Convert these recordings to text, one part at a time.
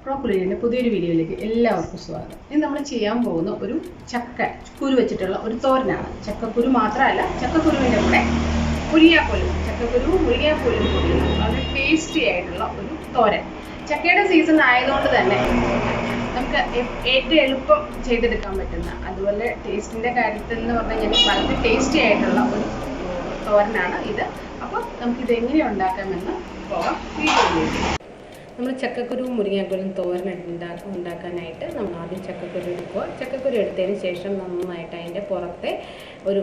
Pro-Culina പുതിയൊരു വീഡിയോയിലേക്ക് എല്ലാവർക്കും സ്വാഗതം. ഇന്ന് നമ്മൾ ചെയ്യാൻ പോകുന്ന ഒരു ചക്കക്കുരു വെച്ചിട്ടുള്ള ഒരു തോരനാണ്. ചക്കക്കുരു മാത്രമല്ല, ചക്കക്കുരുവിൻ്റെ കൂടെ മുരിങ്ങാക്കോലും മുരിങ്ങാക്കോലും കൂടിയുള്ള വളരെ ടേസ്റ്റി ആയിട്ടുള്ള ഒരു തോരൻ. ചക്കയുടെ സീസൺ ആയതുകൊണ്ട് തന്നെ നമുക്ക് ഏറ്റവും എളുപ്പം ചെയ്തെടുക്കാൻ പറ്റുന്ന, അതുപോലെ ടേസ്റ്റിൻ്റെ കാര്യത്തിൽ എന്ന് പറഞ്ഞു കഴിഞ്ഞാൽ വളരെ ടേസ്റ്റി ആയിട്ടുള്ള ഒരു തോരനാണ് ഇത്. അപ്പോൾ നമുക്കിത് എങ്ങനെ ഉണ്ടാക്കാമെന്ന് പോകാം വീഡിയോയിലേക്ക്. നമ്മൾ ചക്കക്കുരു മുരിങ്ങാക്കോലും തോരൻ ഉണ്ടാക്കാനായിട്ട് നമ്മൾ ആദ്യം ചക്കക്കുരു എടുക്കുക. ചക്കക്കുരു എടുത്തതിന് ശേഷം നന്നായിട്ട് അതിൻ്റെ പുറത്തെ ഒരു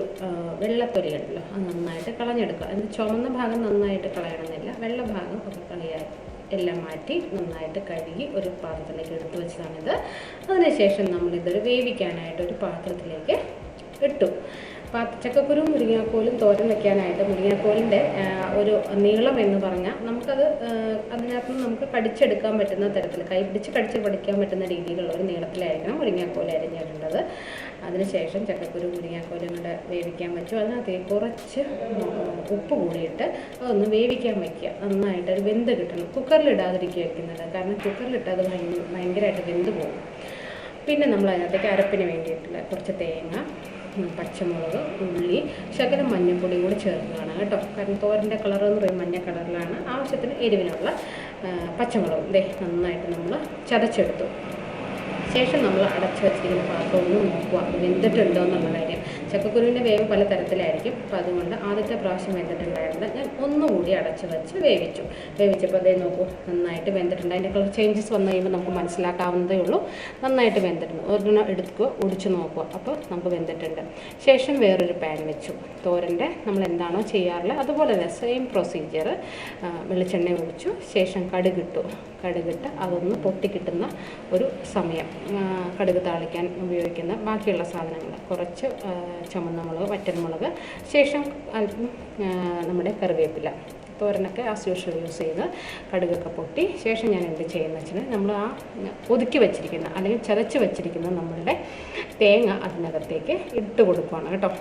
വെള്ളത്തൊലിയുണ്ടല്ലോ അത് നന്നായിട്ട് കളഞ്ഞെടുക്കുക. അതിൻ്റെ ചുമന്ന ഭാഗം നന്നായിട്ട് കളയണമെന്നില്ല, വെള്ള ഭാഗം ഒക്കെ കളയാൻ എല്ലാം മാറ്റി നന്നായിട്ട് കഴുകി ഒരു പാത്രത്തിലേക്ക് എടുത്തു വെച്ചതാണിത്. അതിനുശേഷം നമ്മളിതൊരു വേവിക്കാനായിട്ട് ഒരു പാത്രത്തിലേക്ക് ഇട്ടു. ചക്കക്കുരു മുരിങ്ങാക്കോലും തോരൻ വയ്ക്കാനായിട്ട് മുരിങ്ങാക്കോലിൻ്റെ ഒരു നീളം എന്ന് പറഞ്ഞാൽ നമുക്കത് അതിനകത്ത് നമുക്ക് കടിച്ചെടുക്കാൻ പറ്റുന്ന തരത്തിൽ കൈ പിടിച്ച് കടിച്ച് പഠിക്കാൻ പറ്റുന്ന രീതിയിലുള്ള ഒരു നീളത്തിലായിരിക്കണം മുരിങ്ങാക്കോൽ അരിഞ്ഞിടേണ്ടത്. അതിനുശേഷം ചക്കക്കുരു മുരിങ്ങാക്കോലും കൂടെ വേവിക്കാൻ വെച്ചു. അതിനകത്തേക്ക് കുറച്ച് ഉപ്പ് കൂടിയിട്ട് അതൊന്ന് വേവിക്കാൻ വയ്ക്കുക. നന്നായിട്ട് അത് വെന്ത് കിട്ടണം. കുക്കറിലിടാതിരിക്കുക വയ്ക്കുന്നത്, കാരണം കുക്കറിലിട്ട് അത് ഭയങ്കരമായിട്ട് വെന്ത് പോകും. പിന്നെ നമ്മൾ അതിനകത്തേക്ക് അരപ്പിന് വേണ്ടിയിട്ടുള്ള കുറച്ച് തേങ്ങ, പച്ചമുളക്, ഉള്ളി, ശകലം മഞ്ഞൾപ്പൊടി കൂടി ചേർക്കുകയാണ് കേട്ടോ. കാരണം തോരൻ്റെ കളർ എന്ന് പറയുമ്പോൾ മഞ്ഞ കളറിലാണ്. ആവശ്യത്തിന് എരിവിനുള്ള പച്ചമുളകും നന്നായിട്ട് നമ്മൾ ചതച്ചെടുത്തു. ശേഷം നമ്മൾ അടച്ചു വെച്ചിരിക്കുന്ന പാത്രം ഒന്ന് നോക്കുക, വെന്തിട്ടുണ്ടോ എന്നുള്ള കാര്യം. ചക്കക്കുരുവിൻ്റെ വേവ് പല തരത്തിലായിരിക്കും. അപ്പോൾ അതുകൊണ്ട് ആദ്യത്തെ പ്രാവശ്യം വെന്തിട്ടുണ്ടായിരുന്നത് ഞാൻ ഒന്നുകൂടി അടച്ചു വെച്ച് വേവിച്ചപ്പോൾ അതേ നോക്കൂ, നന്നായിട്ട് വെന്തിട്ടുണ്ട്. അതിൻ്റെ കളർ ചേഞ്ചസ് വന്നു കഴിയുമ്പോൾ നമുക്ക് മനസ്സിലാക്കാവുന്നതേ ഉള്ളൂ. നന്നായിട്ട് വെന്തിട്ടുണ്ട്. ഒരെണ്ണം എടുക്കുക, ഒടിച്ച് നോക്കുക, അപ്പോൾ നമുക്ക് വെന്തിട്ടുണ്ട്. ശേഷം വേറൊരു പാൻ വെച്ചു. തോരൻ്റെ നമ്മൾ എന്താണോ ചെയ്യാറുള്ളത് അതുപോലെ തന്നെ സെയിം പ്രൊസീജിയർ. വെളിച്ചെണ്ണ ഒഴിച്ചു. ശേഷം കടുകിട്ട് അതൊന്ന് പൊട്ടിക്കിട്ടുന്ന ഒരു സമയം കടുക് താളിക്കാൻ ഉപയോഗിക്കുന്ന ബാക്കിയുള്ള സാധനങ്ങൾ, കുറച്ച് ചുമന്ന മുളക്, വറ്റൽമുളക്, ശേഷം അല്പം നമ്മുടെ കറിവേപ്പില. തോരനൊക്കെ ആസ് യൂഷ്വൽ യൂസ് ചെയ്ത് കടുകൊക്കെ പൊട്ടി ശേഷം ഞാൻ എന്ത് ചെയ്യുന്നത് വെച്ചാൽ നമ്മൾ ആ ഒതുക്കി വെച്ചിരിക്കുന്ന അല്ലെങ്കിൽ ചതച്ച് വെച്ചിരിക്കുന്ന നമ്മളുടെ തേങ്ങ അതിനകത്തേക്ക് ഇട്ട് കൊടുക്കുകയാണ് കേട്ടോ.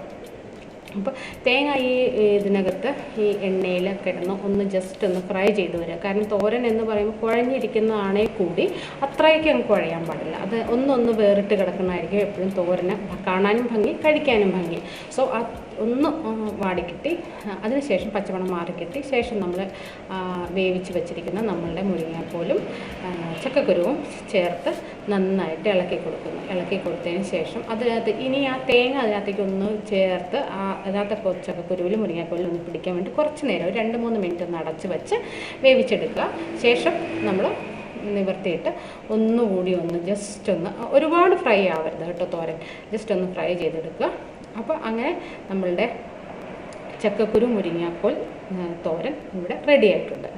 അപ്പോൾ തേങ്ങ ഇതിനകത്ത് ഈ എണ്ണയിൽ കിടന്ന് ഒന്ന് ജസ്റ്റ് ഒന്ന് ഫ്രൈ ചെയ്ത് വരിക. കാരണം തോരൻ എന്ന് പറയുമ്പോൾ കുഴഞ്ഞിരിക്കുന്നതാണേ കൂടി അത്രയ്ക്ക് അങ്ങ് കുഴയാൻ പാടില്ല. അത് ഒന്ന് വേറിട്ട് കിടക്കുന്നതായിരിക്കും എപ്പോഴും തോരന് കാണാനും ഭംഗി, കഴിക്കാനും ഭംഗി. സോ ഒന്ന് വാടിക്കിട്ടി അതിനുശേഷം പച്ചമണം മാറിക്കിട്ടി ശേഷം നമ്മൾ വേവിച്ച് വെച്ചിരിക്കുന്ന നമ്മളുടെ മുരിങ്ങാക്കോലും ചക്കക്കുരുവും ചേർത്ത് നന്നായിട്ട് ഇളക്കി കൊടുത്തതിന് ശേഷം അതിനകത്ത് ഇനി ആ തേങ്ങ അതിനകത്തേക്ക് ഒന്ന് ചേർത്ത് അതിനകത്ത് ചക്കക്കുരുവിലും മുരിങ്ങാക്കോലിലും ഒന്ന് പിടിക്കാൻ വേണ്ടി കുറച്ച് നേരം ഒരു 2-3 മിനിറ്റ് ഒന്ന് അടച്ച് വെച്ച് വേവിച്ചെടുക്കുക. ശേഷം നമ്മൾ നിവർത്തിയിട്ട് ഒന്നുകൂടി ഒന്ന് ജസ്റ്റ് ഒന്ന്, ഒരുപാട് ഫ്രൈ ആവരുത് കേട്ടോ തോരൻ, ജസ്റ്റ് ഒന്ന് ഫ്രൈ ചെയ്തെടുക്കുക. അപ്പോൾ അങ്ങനെ നമ്മളുടെ ചക്കക്കുരു മുരിങ്ങാക്കോൽ തോരൻ ഇവിടെ റെഡി ആയിട്ടുണ്ട്.